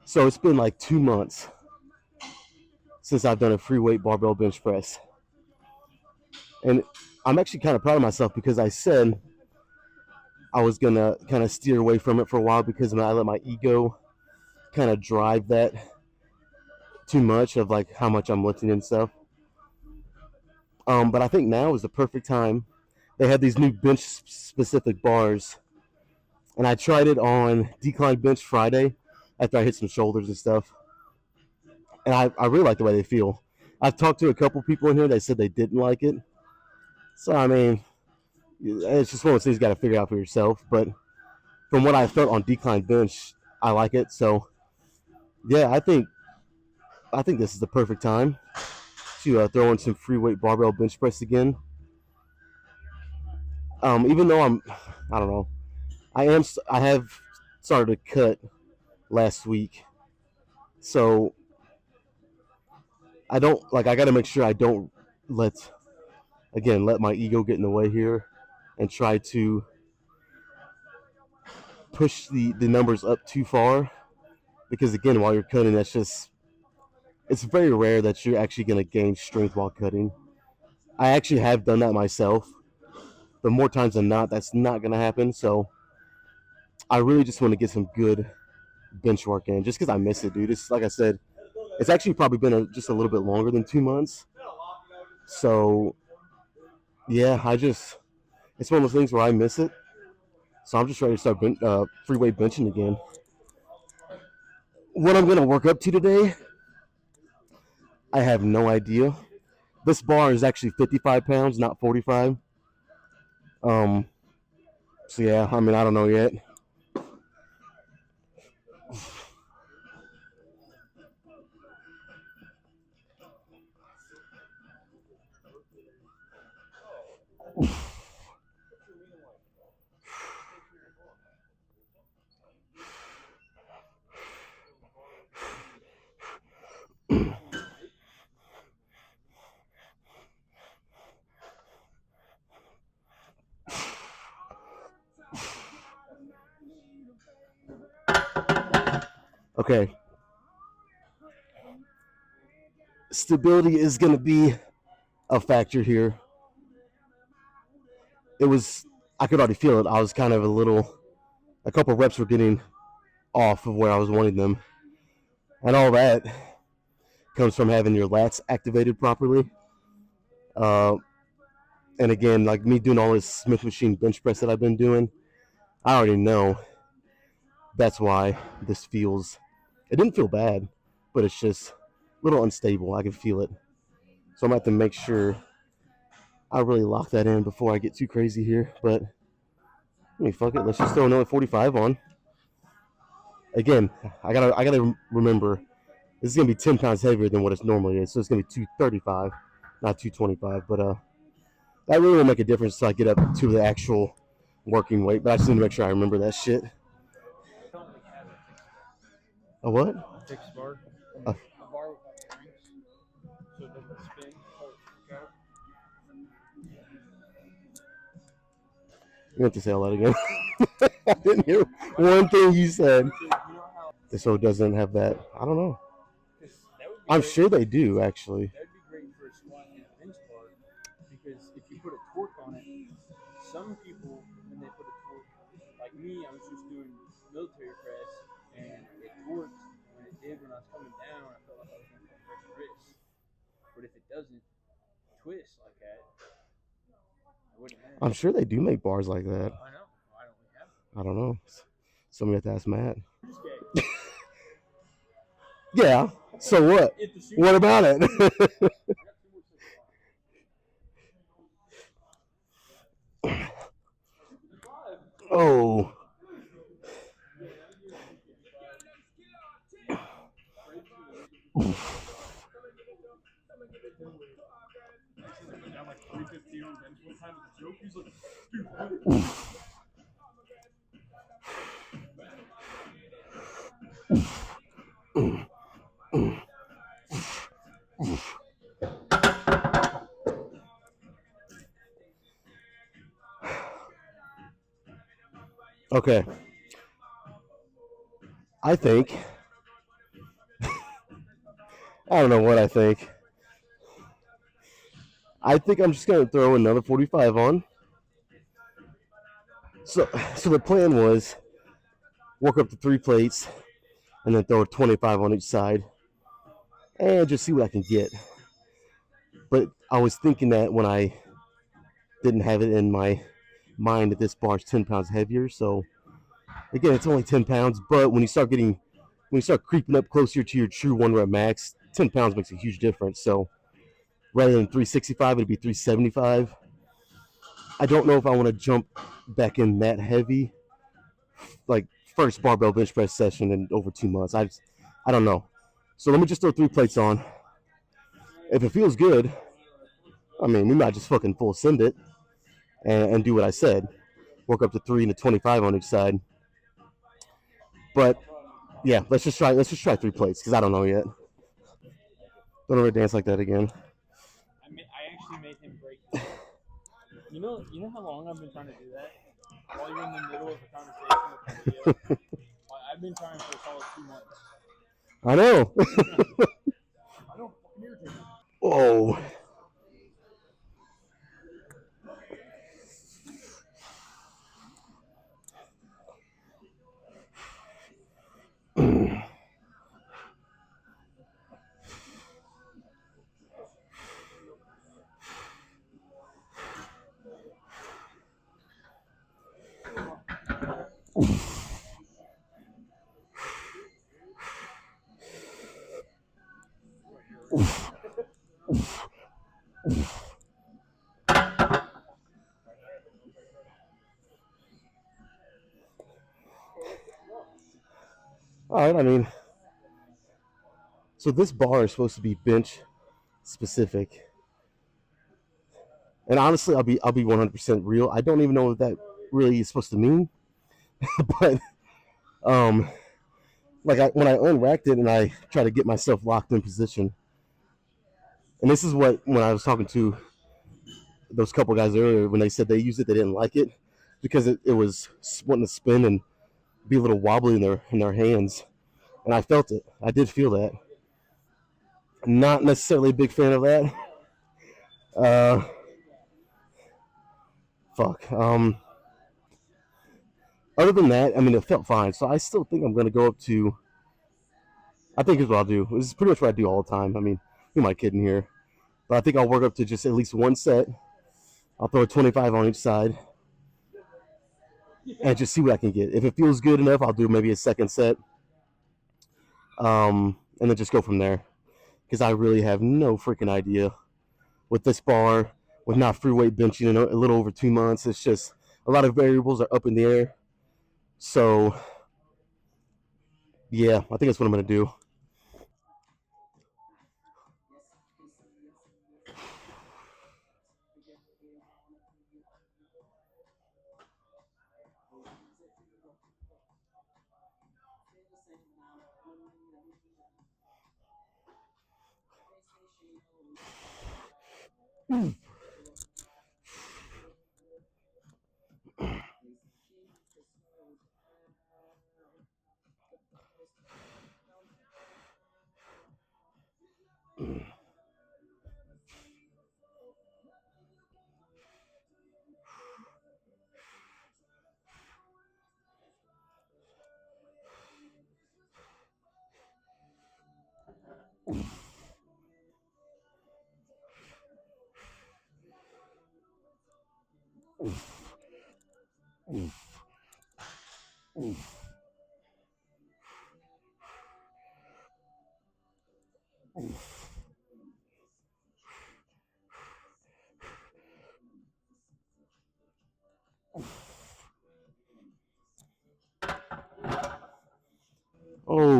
So it's been like 2 months since I've done a free weight barbell bench press. And I'm actually kind of proud of myself because I said I was going to kind of steer away from it for a while because I let my ego kind of drive that too much of like how much I'm lifting and stuff. But I think now is the perfect time. They had these new bench specific bars, and I tried it on Decline Bench Friday after I hit some shoulders and stuff. And I really like the way they feel. I've talked to a couple people in here that said they didn't like it. So, I mean, it's just one of those things you got to figure out for yourself. But from what I felt on Decline Bench, I like it. So, yeah, I think this is the perfect time to throw in some free weight barbell bench press again. Even though I don't know, I have started to cut last week, so I don't like. I got to make sure I don't let let my ego get in the way here, and try to push the numbers up too far. Because again, while you're cutting, it's very rare that you're actually going to gain strength while cutting. I actually have done that myself, but more times than not, that's not going to happen. So I really just want to get some good bench work in, just because I miss it, dude. It's like I said, it's actually probably been just a little bit longer than 2 months. So yeah, it's one of those things where I miss it. So I'm just ready to start free weight benching again. What I'm gonna work up to today, I have no idea. This bar is actually 55 pounds, not 45. Um, so yeah, I mean I don't know yet. Okay. Stability is going to be a factor here. I could already feel it. I was kind of a couple reps were getting off of where I was wanting them. And all that comes from having your lats activated properly. Uh, and again, like me doing all this Smith machine bench press that I've been doing, I already know that's why it didn't feel bad, but it's just a little unstable. I can feel it. So I'm going to have to make sure I really lock that in before I get too crazy here. But fuck it. Let's just throw another 45 on. Again, I gotta remember this is gonna be 10 pounds heavier than what it normally is, so it's gonna be 235, not 225. But that really will make a difference until I get up to the actual working weight. But I just need to make sure I remember that shit. A what? Fixed bar. A bar without cranks, so it doesn't spin. You have to say all that again. I didn't hear one thing you said. So it doesn't have that. I don't know. I'm sure they do, actually. That'd be great for a squat and a bench bar, because if you put a torque on it, some people, when they put a torque, like me, I was just doing military press, and it torqued. When it did, when I was coming down, I felt like I was going to break the wrist. But if it doesn't twist like that, it wouldn't hurt. I'm sure they do make bars like that. I know. Why don't we have it? I don't know. Somebody have to ask Matt. Yeah. So what? What about it? Oh. Down like 315 on bench one time with a joke. He's like, dude, what? Okay. I think. I don't know what I think. I think I'm just gonna throw another 45 on. So the plan was work up to 3 plates and then throw a 25 on each side and just see what I can get. But I was thinking that when I didn't have it in my mind that this bar is 10 pounds heavier. So again, it's only 10 pounds, but when you start creeping up closer to your true 1 rep max, 10 pounds makes a huge difference. So rather than 365, it'd be 375. I don't know if I want to jump back in that heavy, like first barbell bench press session in over 2 months. I don't know. So let me just throw 3 plates on. If it feels good, I mean, we might just fucking full send it and do what I said. Work up to 3 and a 25 on each side. But yeah, let's just try 3 plates because I don't know yet. Don't ever dance like that again. I actually made him break. You know how long I've been trying to do that? While you're in the middle of a conversation with a video. I've been trying for a solid 2 months. I know. I don't fucking irritate me. Whoa. All right, I mean, so this bar is supposed to be bench specific, and honestly, I'll be 100% real. I don't even know what that really is supposed to mean, but um, when I unracked it and I try to get myself locked in position, and this is what when I was talking to those couple guys earlier when they said they used it, they didn't like it because it was wanting to spin and be a little wobbly in their hands, and I felt it. I did feel that. Not necessarily a big fan of that. Uh, fuck. Other than that, I mean, it felt fine. So I still think I'm gonna go up to. I think is what I'll do. This is pretty much what I do all the time. I mean, who am I kidding here? But I think I'll work up to just at least 1 set. I'll throw a 25 on each side and just see what I can get. If it feels good enough, I'll do maybe a second set, and then just go from there. Because I really have no freaking idea with this bar, with not free weight benching in a little over 2 months. It's just a lot of variables are up in the air. So yeah, I think that's what I'm gonna do.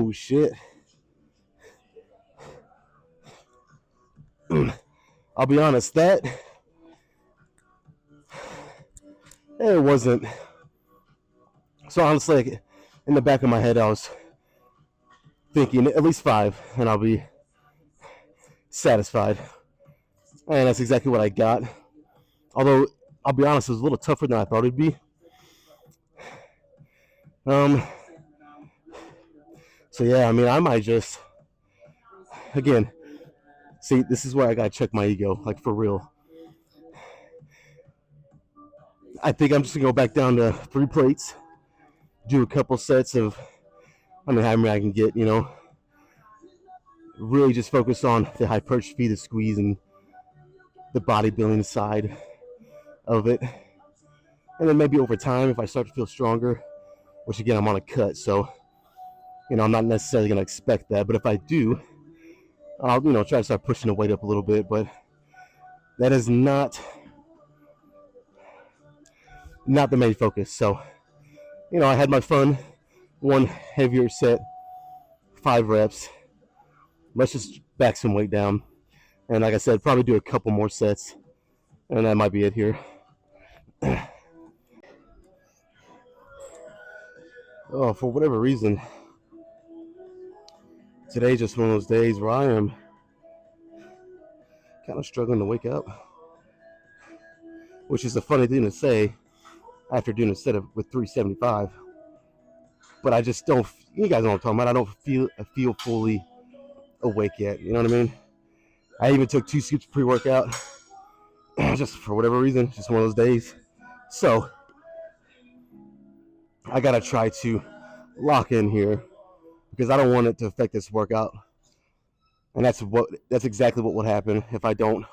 Oh shit. I'll be honest, that it wasn't. So honestly, like, in the back of my head, I was thinking at least 5, and I'll be satisfied. And that's exactly what I got. Although I'll be honest, it was a little tougher than I thought it'd be. So yeah, I mean, I might just, again, see, this is where I gotta check my ego, like for real. I think I'm just gonna go back down to 3 plates, do a couple sets of, I mean, how many I can get, you know. Really just focus on the hypertrophy, the squeeze, and the bodybuilding side of it. And then maybe over time, if I start to feel stronger, which again, I'm on a cut, so, you know, I'm not necessarily gonna expect that. But if I do, I'll, you know, try to start pushing the weight up a little bit. But that is not the main focus. So, you know, I had my fun. 1 heavier set, 5 reps. Let's just back some weight down. And like I said, probably do a couple more sets. And that might be it here. Oh, for whatever reason, today's just one of those days where I am kind of struggling to wake up. Which is a funny thing to say after doing a set with 375. But I just don't, you guys know what I'm talking about. I don't feel fully awake yet. You know what I mean? I even took 2 scoops of pre-workout. Just for whatever reason, just one of those days. So I gotta try to lock in here because I don't want it to affect this workout. And that's exactly what would happen if I don't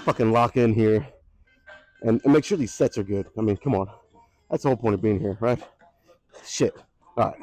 fucking lock in here and make sure these sets are good. I mean, come on. That's the whole point of being here, right? Shit. All right.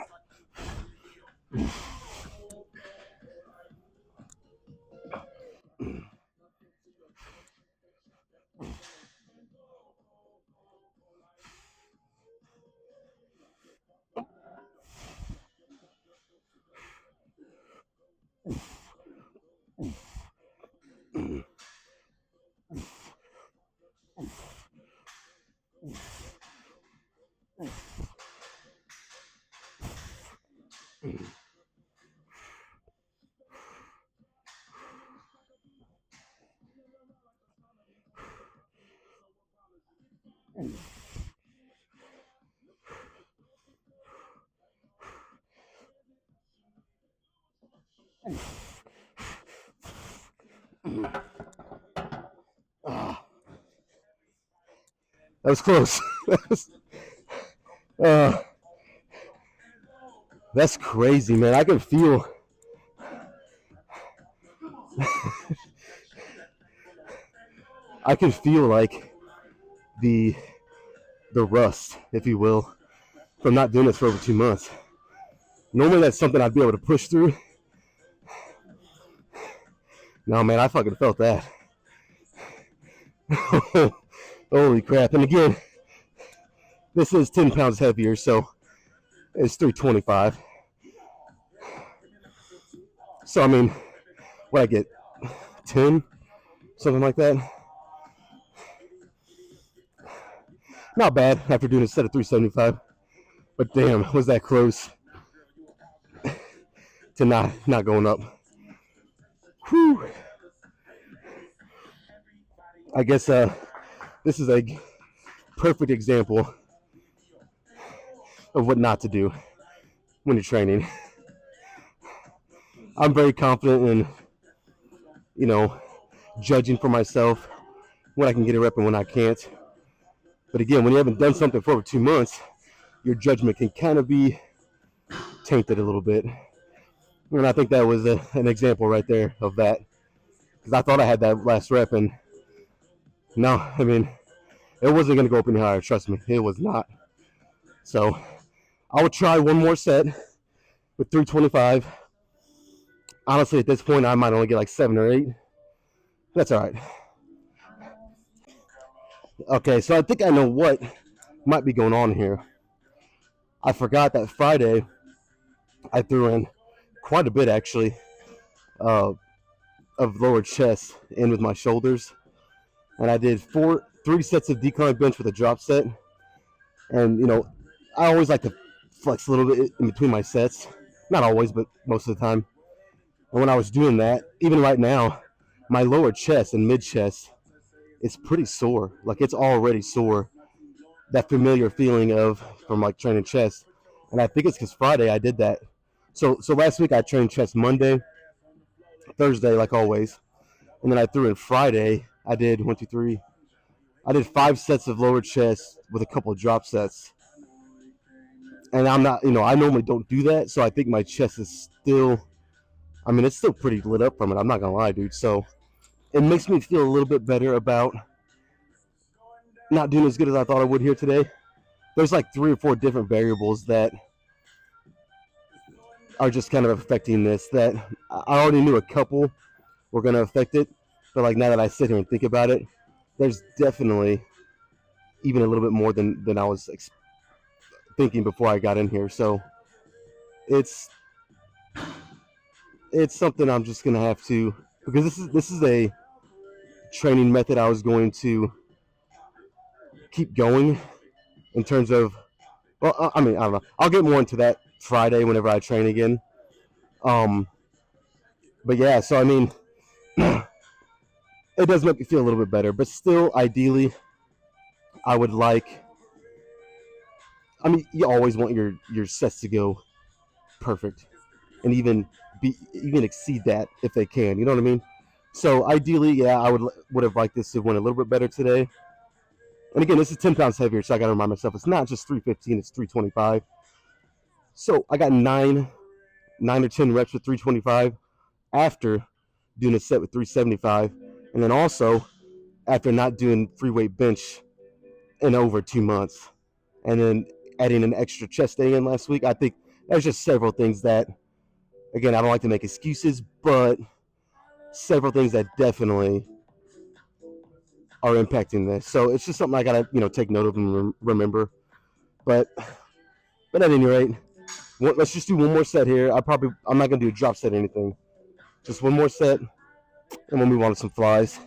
That was close. That's crazy, man. I can feel. I can feel like the rust, if you will, from not doing this for over 2 months. Normally, that's something I'd be able to push through. No, man, I fucking felt that. Holy crap. And again, this is 10 pounds heavier, so it's 325. So, I mean, what I get, 10? Something like that. Not bad after doing a set of 375. But damn, was that close to not going up. Whew. I guess this is a perfect example of what not to do when you're training. I'm very confident in, you know, judging for myself when I can get a rep and when I can't. But again, when you haven't done something for over 2 months, your judgment can kind of be tainted a little bit. And I think that was an example right there of that. Because I thought I had that last rep, and no, I mean, it wasn't going to go up any higher. Trust me, it was not. So I will try one more set with 325. Honestly, at this point, I might only get like 7 or 8. That's all right. Okay, so I think I know what might be going on here. I forgot that Friday I threw in quite a bit actually uh, of lower chest in with my shoulders, and I did 3 sets of decline bench with a drop set. And I always like to flex a little bit in between my sets, not always, but most of the time. And when I was doing that, even right now, my lower chest and mid chest is pretty sore. Like it's already sore. That familiar feeling of from like training chest, and I think it's because Friday I did that. So last week I trained chest Monday, Thursday like always, and then I threw in Friday. I did 1, 2, 3. I did 5 sets of lower chest with a couple of drop sets, and I'm not, I normally don't do that, so I think my chest is still, I mean, it's still pretty lit up from it. I'm not gonna lie, dude. So it makes me feel a little bit better about not doing as good as I thought I would here today. There's like 3 or 4 different variables that are just kind of affecting this. That I already knew a couple were gonna affect it, but like now that I sit here and think about it, there's definitely even a little bit more than I was thinking before I got in here. So it's something I'm just gonna have to, because this is a training method I was going to keep going in terms of, well, I mean, I don't know. I'll get more into that Friday whenever I train again. But yeah, so I mean, it does make me feel a little bit better, but still, ideally, I would like. I mean, you always want your sets to go perfect, and even exceed that if they can. You know what I mean? So ideally, yeah, I would have liked this to win a little bit better today. And again, this is 10 pounds heavier, so I got to remind myself it's not just 315, it's 325. So I got 9 or 10 reps with 325 after doing a set with 375, and then also after not doing free weight bench in over 2 months, and then adding an extra chest day in last week. I think there's just several things that, again, I don't like to make excuses, but several things that definitely are impacting this. So it's just something I gotta take note of and remember. But at any rate, let's just do one more set here. I'm not gonna do a drop set or anything. Just one more set, and we'll move on to some flies.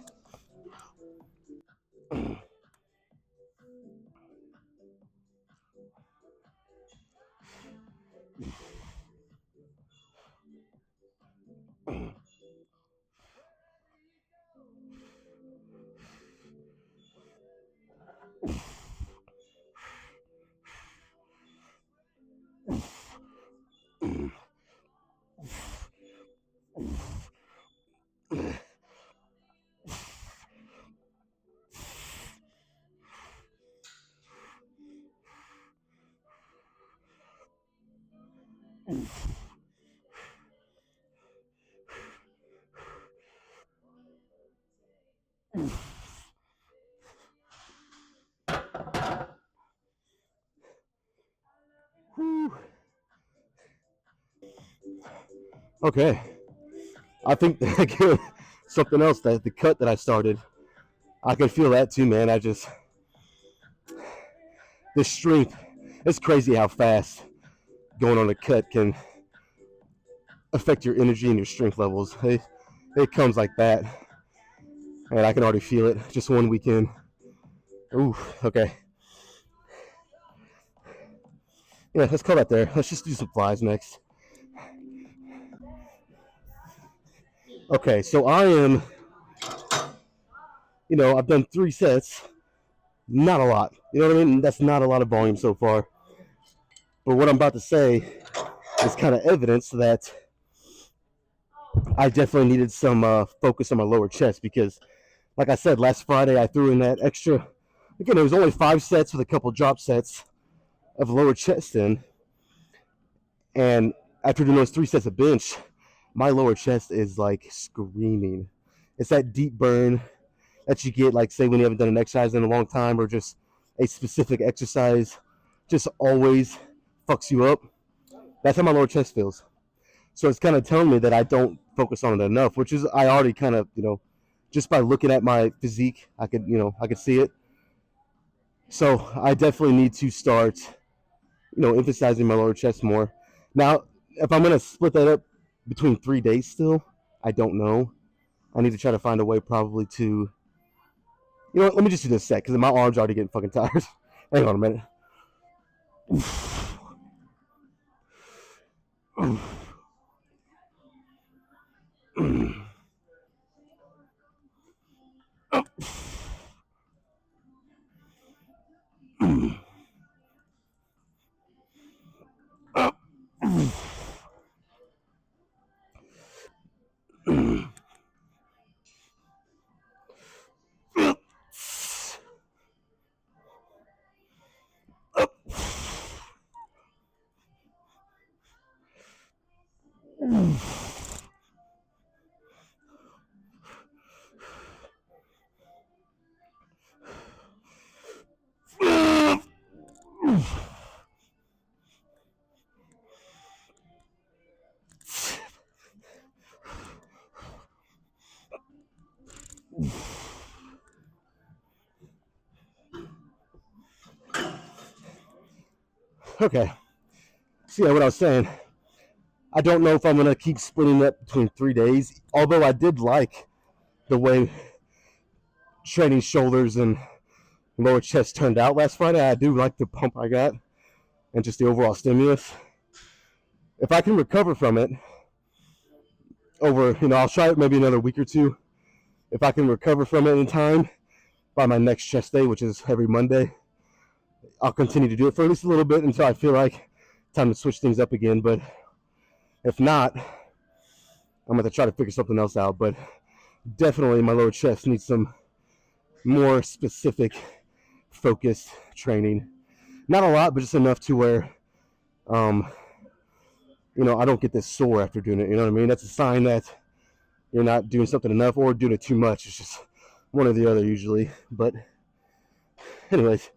Okay, I think something else, that the cut that I started, I can feel that too, man. The strength. It's crazy how fast going on a cut can affect your energy and your strength levels. It comes like that, and I can already feel it. Just one weekend. Ooh, okay. Yeah, let's call that there. Let's just do some flies next. Okay, so I am, I've done 3 sets. Not a lot. You know what I mean? That's not a lot of volume so far. But what I'm about to say is kind of evidence that I definitely needed some focus on my lower chest, because, like I said, last Friday I threw in that extra. Again, it was only 5 sets with a couple drop sets of lower chest in, and after doing those 3 sets of bench, my lower chest is like screaming. It's that deep burn that you get, like, say, when you haven't done an exercise in a long time, or just a specific exercise just always fucks you up. That's how my lower chest feels. So it's kind of telling me that I don't focus on it enough, which is, I already kind of, just by looking at my physique, I could see it. So I definitely need to start, emphasizing my lower chest more. Now, if I'm gonna split that up between 3 days still, I don't know. I need to try to find a way probably to, you know what, let me just do this set because my arm's already getting fucking tired. Hang on a minute. Okay. So yeah, what I was saying, I don't know if I'm gonna keep splitting it between 3 days. Although I did like the way training shoulders and lower chest turned out last Friday. I do like the pump I got and just the overall stimulus. If I can recover from it over, I'll try it maybe another week or two. If I can recover from it in time by my next chest day, which is every Monday, I'll continue to do it for at least a little bit until I feel like time to switch things up again. But if not, I'm going to try to figure something else out. But definitely my lower chest needs some more specific, focused training. Not a lot, but just enough to where, I don't get this sore after doing it. You know what I mean? That's a sign that you're not doing something enough or doing it too much. It's just one or the other usually. But anyways,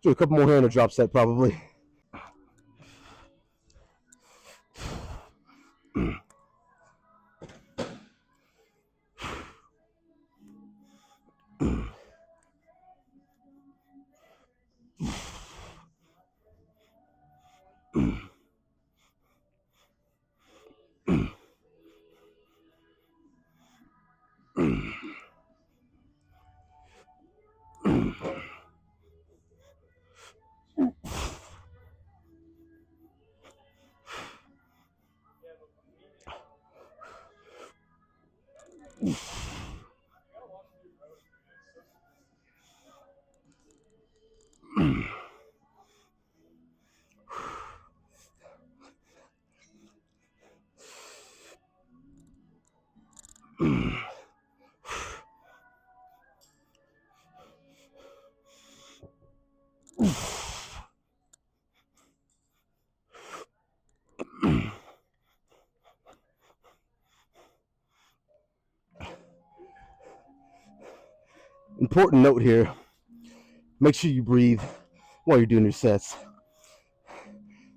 do a couple more here in a drop set probably. Important note here, make sure you breathe while you're doing your sets.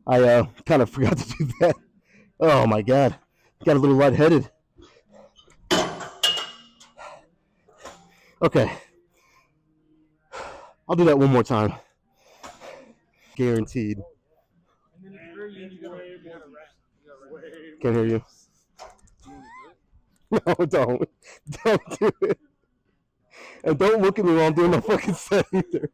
I kind of forgot to do that. Oh my god, got a little lightheaded. Okay, I'll do that one more time. Guaranteed. Can't hear you. No, don't do it. And don't look at me while I'm doing my fucking set either.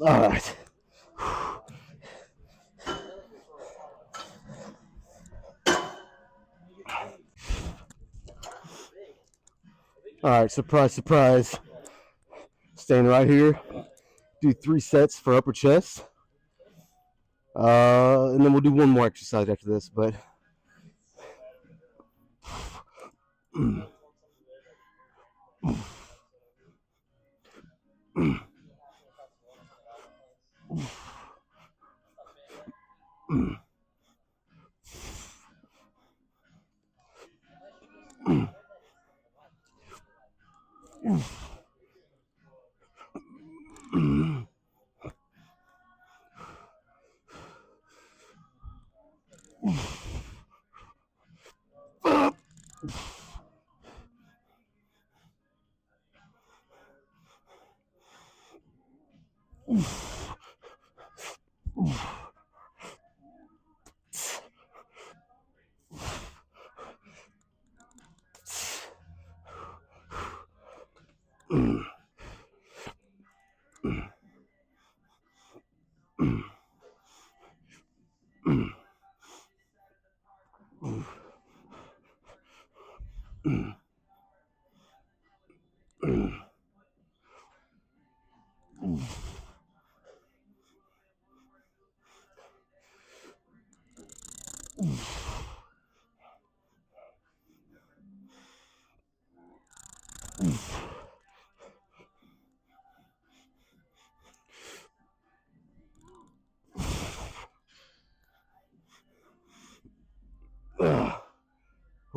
All right. All right, surprise, surprise. Staying right here. Do 3 sets for upper chest. And then we'll do one more exercise after this, but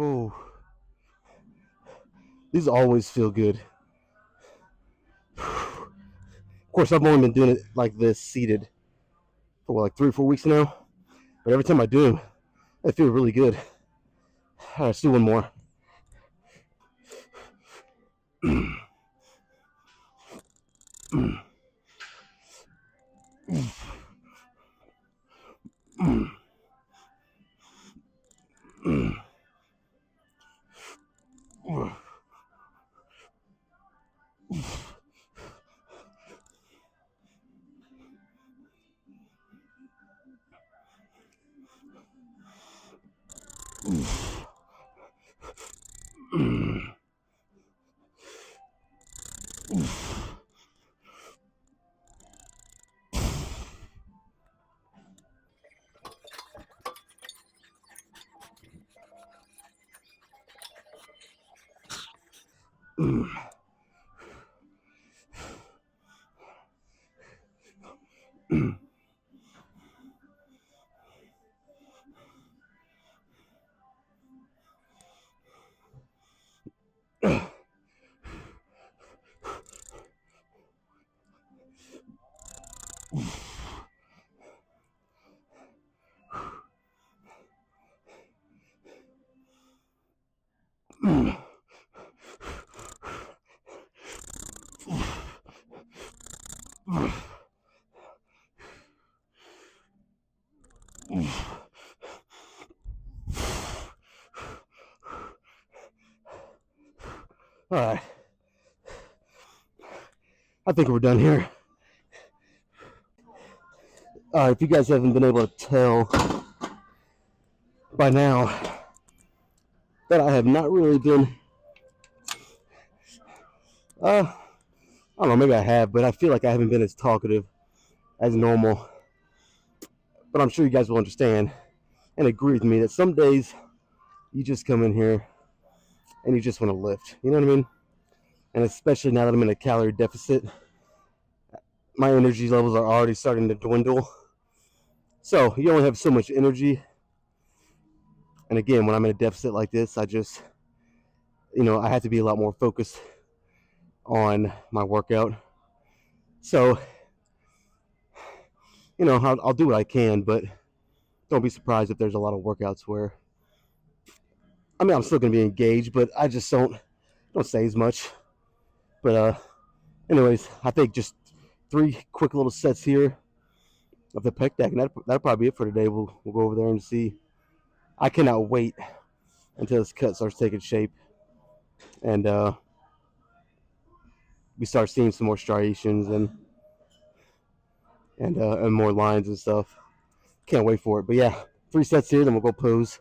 oh, these always feel good. Of course, I've only been doing it like this seated for what, like 3 or 4 weeks now. But every time I do them, I feel really good. All right, let's do one more. All right. I think we're done here. All right, if you guys haven't been able to tell by now that I have not really been, I don't know, maybe I have, but I feel like I haven't been as talkative as normal. But I'm sure you guys will understand and agree with me that some days you just come in here and you just want to lift. You know what I mean? And especially now that I'm in a calorie deficit, my energy levels are already starting to dwindle. So you only have so much energy. And again, when I'm in a deficit like this, I just I had to be a lot more focused on my workout. So, I'll do what I can, but don't be surprised if there's a lot of workouts where, I'm still gonna be engaged, but I just don't say as much. But anyways, I think just 3 quick little sets here of the pec deck, and that'll probably be it for today. We'll go over there and see. I cannot wait until this cut starts taking shape, and we start seeing some more striations and more lines and stuff. Can't wait for it. But yeah, 3 sets here, then we'll go pose.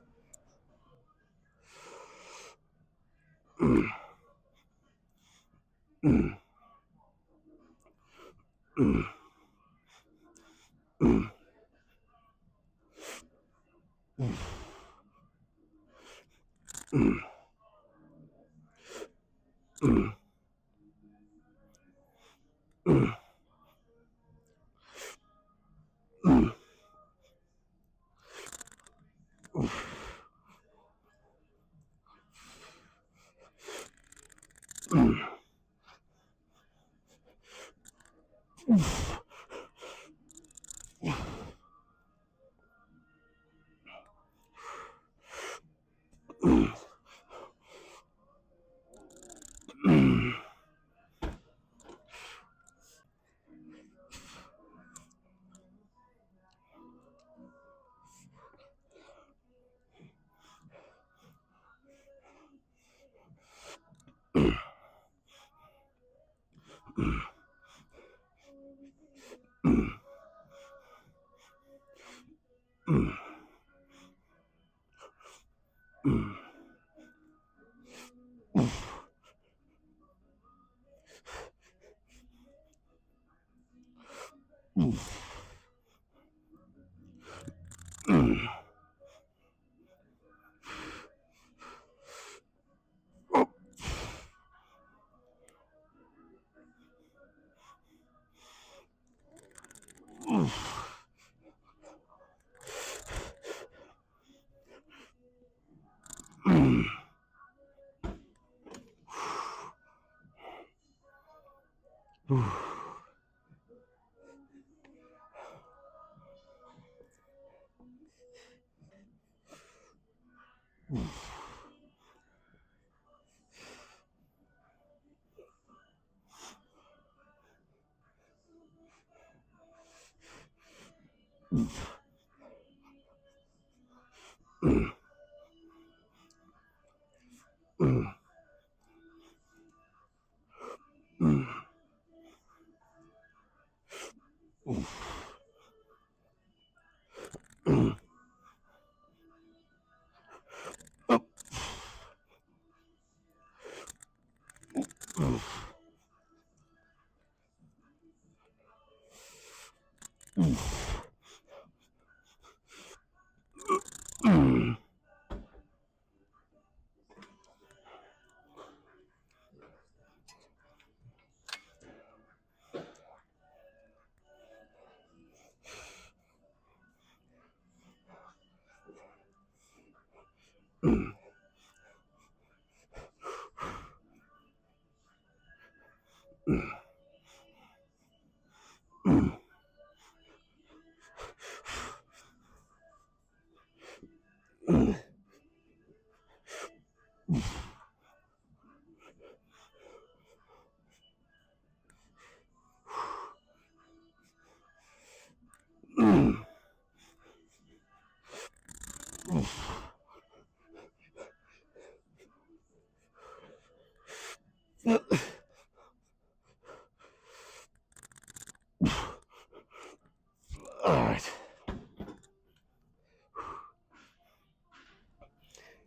All right.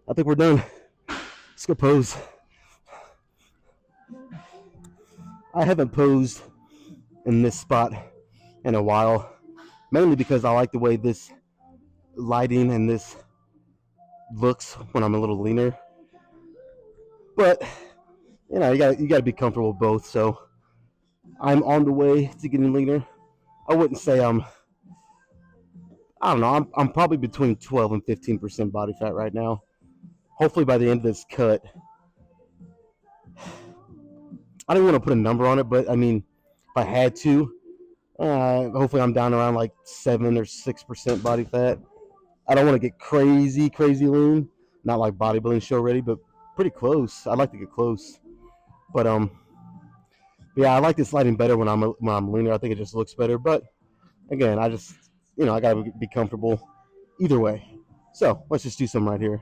I think we're done. Let's go pose. I haven't posed in this spot in a while, mainly because I like the way this lighting and this looks when I'm a little leaner. But you gotta be comfortable with both. So I'm on the way to getting leaner. I wouldn't say I don't know. I'm probably between 12 and 15% body fat right now. Hopefully by the end of this cut, I don't want to put a number on it, but I mean, if I had to, hopefully I'm down around like 7 or 6% body fat. I don't want to get crazy lean, not like bodybuilding show ready, but pretty close. I'd like to get close, but yeah, I like this lighting better when I'm leaner. I think it just looks better. But again, I just I gotta be comfortable either way. So let's just do some right here.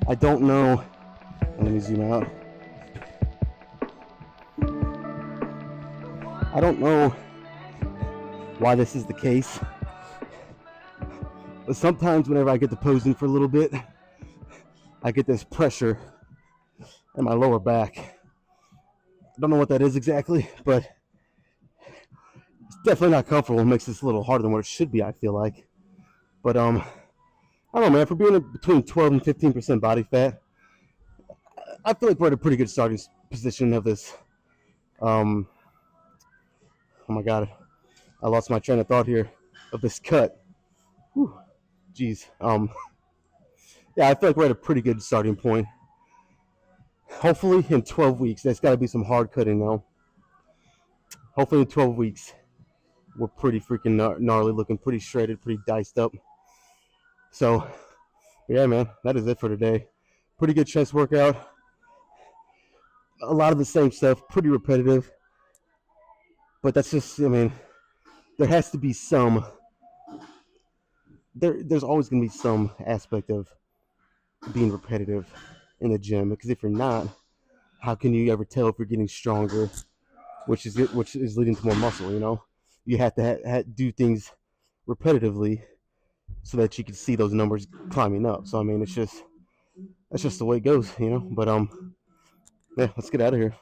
I don't know. Let me zoom out. I don't know why this is the case, but sometimes whenever I get to posing for a little bit, I get this pressure in my lower back. I don't know what that is exactly, but it's definitely not comfortable. It makes this a little harder than what it should be, I feel like. But I don't know, man. For being between 12 and 15% body fat, I feel like we're at a pretty good starting position of this. Oh my God, I lost my train of thought here of this cut. Whew. Jeez. Yeah, I feel like we're at a pretty good starting point. Hopefully in 12 weeks, there's got to be some hard cutting now. Hopefully in 12 weeks, we're pretty freaking gnarly, looking pretty shredded, pretty diced up. So, yeah, man, that is it for today. Pretty good chest workout. A lot of the same stuff, pretty repetitive. But that's just, I mean, there has to be some. There's always going to be some aspect of being repetitive in the gym, because if you're not, how can you ever tell if you're getting stronger, which is leading to more muscle? You have to do things repetitively so that you can see those numbers climbing up. So I mean, that's just the way it goes. But yeah, let's get out of here.